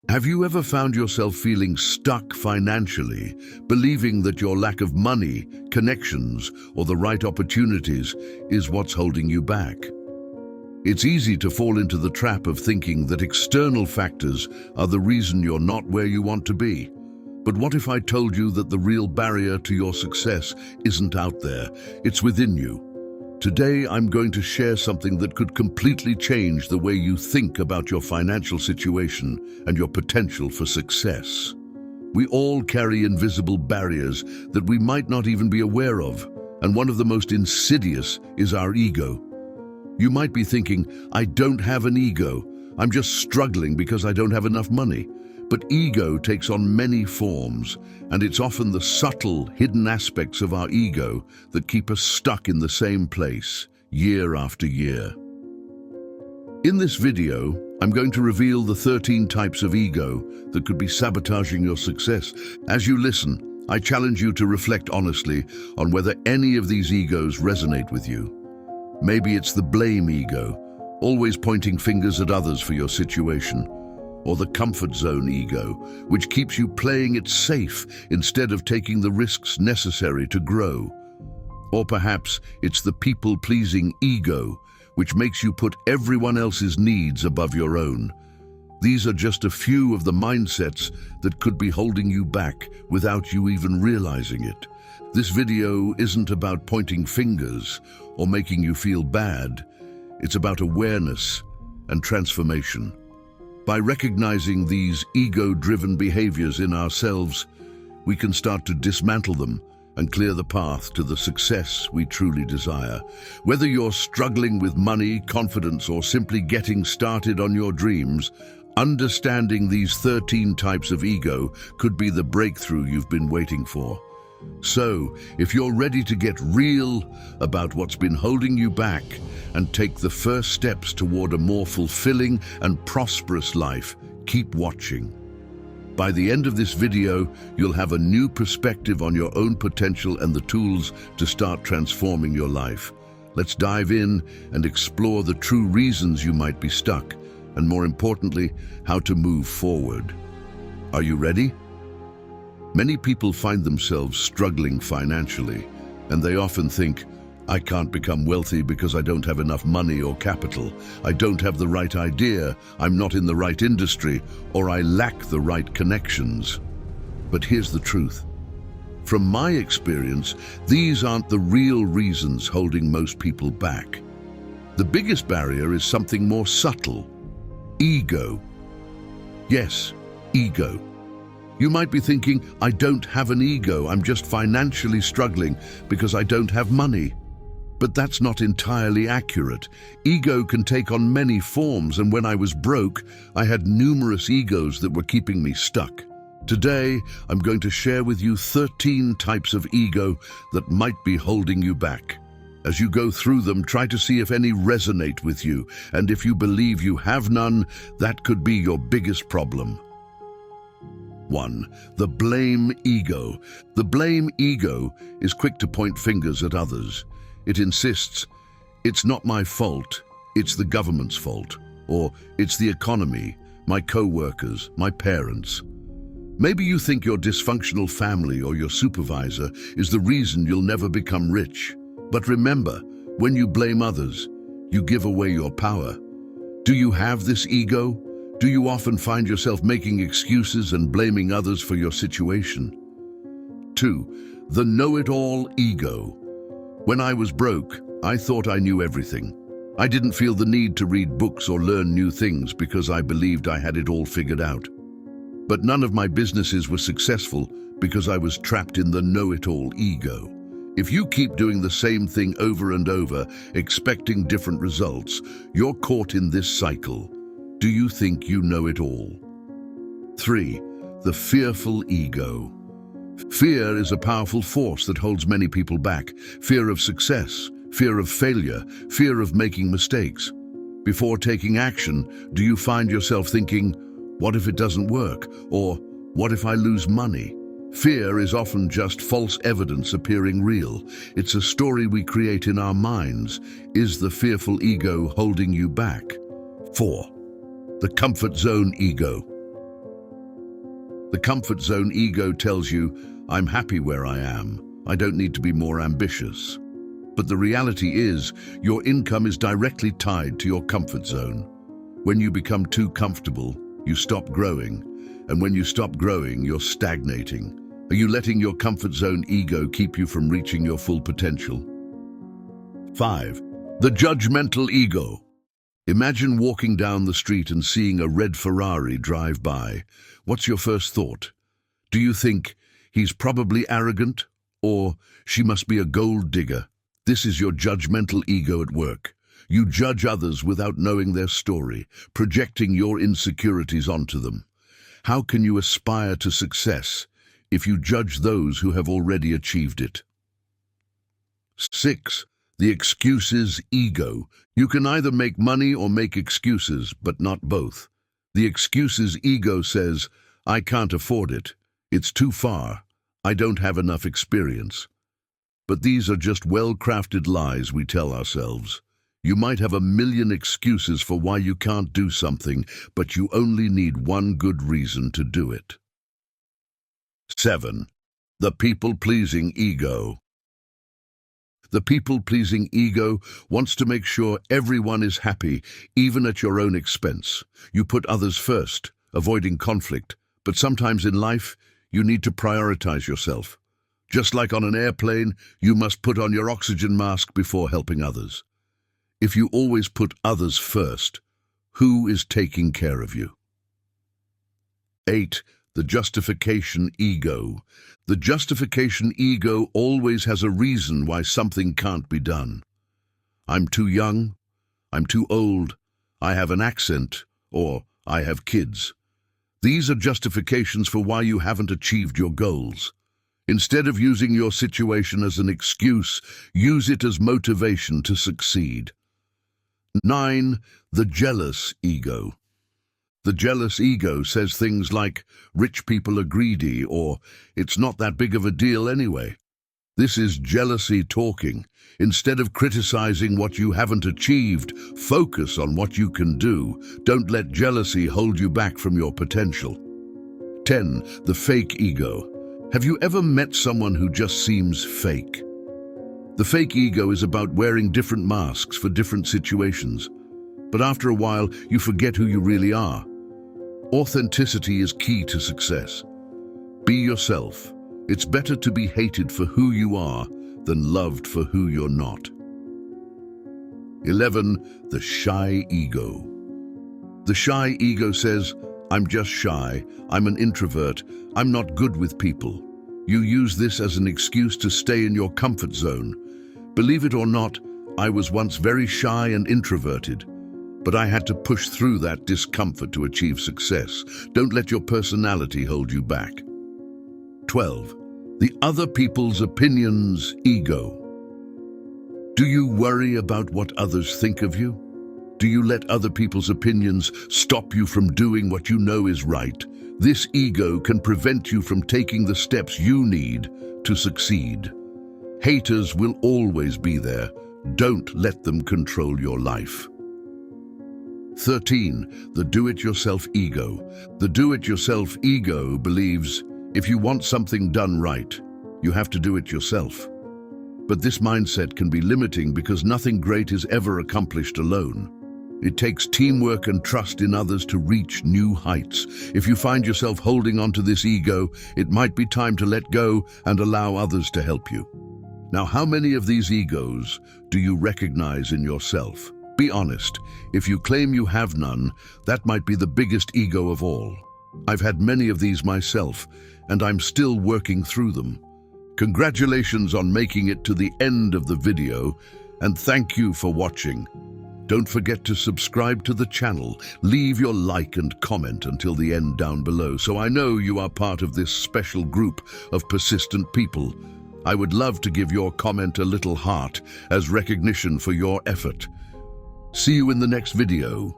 Have you ever found yourself feeling stuck financially, believing that your lack of money, connections, or the right opportunities is what's holding you back? It's easy to fall into the trap of thinking that external factors are the reason you're not where you want to be. But what if I told you that the real barrier to your success isn't out there, it's within you? Today, I'm going to share something that could completely change the way you think about your financial situation and your potential for success. We all carry invisible barriers that we might not even be aware of, and one of the most insidious is our ego. You might be thinking, I don't have an ego. I'm just struggling because I don't have enough money. But ego takes on many forms, and it's often the subtle, hidden aspects of our ego that keep us stuck in the same place, year after year. In this video, I'm going to reveal the 13 types of ego that could be sabotaging your success. As you listen, I challenge you to reflect honestly on whether any of these egos resonate with you. Maybe it's the blame ego, always pointing fingers at others for your situation, or the comfort zone ego, which keeps you playing it safe instead of taking the risks necessary to grow. Or perhaps it's the people-pleasing ego, which makes you put everyone else's needs above your own. These are just a few of the mindsets that could be holding you back without you even realizing it. This video isn't about pointing fingers or making you feel bad. It's about awareness and transformation. By recognizing these ego-driven behaviors in ourselves, we can start to dismantle them and clear the path to the success we truly desire. Whether you're struggling with money, confidence, or simply getting started on your dreams, understanding these 13 types of ego could be the breakthrough you've been waiting for. So, if you're ready to get real about what's been holding you back and take the first steps toward a more fulfilling and prosperous life, keep watching. By the end of this video, you'll have a new perspective on your own potential and the tools to start transforming your life. Let's dive in and explore the true reasons you might be stuck, and more importantly, how to move forward. Are you ready? Many people find themselves struggling financially, and they often think, I can't become wealthy because I don't have enough money or capital. I don't have the right idea, I'm not in the right industry, or I lack the right connections. But here's the truth. From my experience, these aren't the real reasons holding most people back. The biggest barrier is something more subtle: ego. Yes, ego. You might be thinking, I don't have an ego, I'm just financially struggling because I don't have money. But that's not entirely accurate. Ego can take on many forms, and when I was broke, I had numerous egos that were keeping me stuck. Today, I'm going to share with you 13 types of ego that might be holding you back. As you go through them, try to see if any resonate with you, and if you believe you have none, that could be your biggest problem. 1. The blame ego. The blame ego is quick to point fingers at others. It insists, it's not my fault, it's the government's fault, or it's the economy, my co-workers, my parents. Maybe you think your dysfunctional family or your supervisor is the reason you'll never become rich. But remember, when you blame others, you give away your power. Do you have this ego? Do you often find yourself making excuses and blaming others for your situation? 2. The know-it-all ego. When I was broke, I thought I knew everything. I didn't feel the need to read books or learn new things because I believed I had it all figured out. But none of my businesses were successful because I was trapped in the know-it-all ego. If you keep doing the same thing over and over, expecting different results, you're caught in this cycle. Do you think you know it all? 3. The fearful ego. Fear is a powerful force that holds many people back. Fear of success, fear of failure, fear of making mistakes. Before taking action, do you find yourself thinking, what if it doesn't work? Or what if I lose money? Fear is often just false evidence appearing real. It's a story we create in our minds. Is the fearful ego holding you back? 4. The comfort zone ego. The comfort zone ego tells you, I'm happy where I am. I don't need to be more ambitious. But the reality is, your income is directly tied to your comfort zone. When you become too comfortable, you stop growing. And when you stop growing, you're stagnating. Are you letting your comfort zone ego keep you from reaching your full potential? 5. The judgmental ego. Imagine walking down the street and seeing a red Ferrari drive by. What's your first thought? Do you think, he's probably arrogant? Or, she must be a gold digger? This is your judgmental ego at work. You judge others without knowing their story, projecting your insecurities onto them. How can you aspire to success if you judge those who have already achieved it? 6. The excuses ego. You can either make money or make excuses, but not both. The excuses ego says, I can't afford it. It's too far. I don't have enough experience. But these are just well-crafted lies we tell ourselves. You might have a million excuses for why you can't do something, but you only need one good reason to do it. 7. The people-pleasing ego. The people-pleasing ego wants to make sure everyone is happy, even at your own expense. You put others first, avoiding conflict, but sometimes in life, you need to prioritize yourself. Just like on an airplane, you must put on your oxygen mask before helping others. If you always put others first, who is taking care of you? 8. The justification ego. The justification ego always has a reason why something can't be done. I'm too young, I'm too old, I have an accent, or I have kids. These are justifications for why you haven't achieved your goals. Instead of using your situation as an excuse, use it as motivation to succeed. 9. The jealous ego. The jealous ego says things like, rich people are greedy, or it's not that big of a deal anyway. This is jealousy talking. Instead of criticizing what you haven't achieved, focus on what you can do. Don't let jealousy hold you back from your potential. 10. The fake ego. Have you ever met someone who just seems fake? The fake ego is about wearing different masks for different situations. But after a while, you forget who you really are. Authenticity is key to success. Be yourself. It's better to be hated for who you are than loved for who you're not. 11. The shy ego. The shy ego says, I'm just shy, I'm an introvert, I'm not good with people. You use this as an excuse to stay in your comfort zone. Believe it or not, I was once very shy and introverted. But I had to push through that discomfort to achieve success. Don't let your personality hold you back. 12. The other people's opinions ego. Do you worry about what others think of you? Do you let other people's opinions stop you from doing what you know is right? This ego can prevent you from taking the steps you need to succeed. Haters will always be there. Don't let them control your life. 13. The do-it-yourself ego. The do-it-yourself ego believes if you want something done right, you have to do it yourself. But this mindset can be limiting because nothing great is ever accomplished alone. It takes teamwork and trust in others to reach new heights. If you find yourself holding onto this ego, it might be time to let go and allow others to help you. Now, how many of these egos do you recognize in yourself? Be honest. If you claim you have none, that might be the biggest ego of all. I've had many of these myself, and I'm still working through them. Congratulations on making it to the end of the video, and thank you for watching. Don't forget to subscribe to the channel, leave your like and comment until the end down below, so I know you are part of this special group of persistent people. I would love to give your comment a little heart as recognition for your effort. See you in the next video.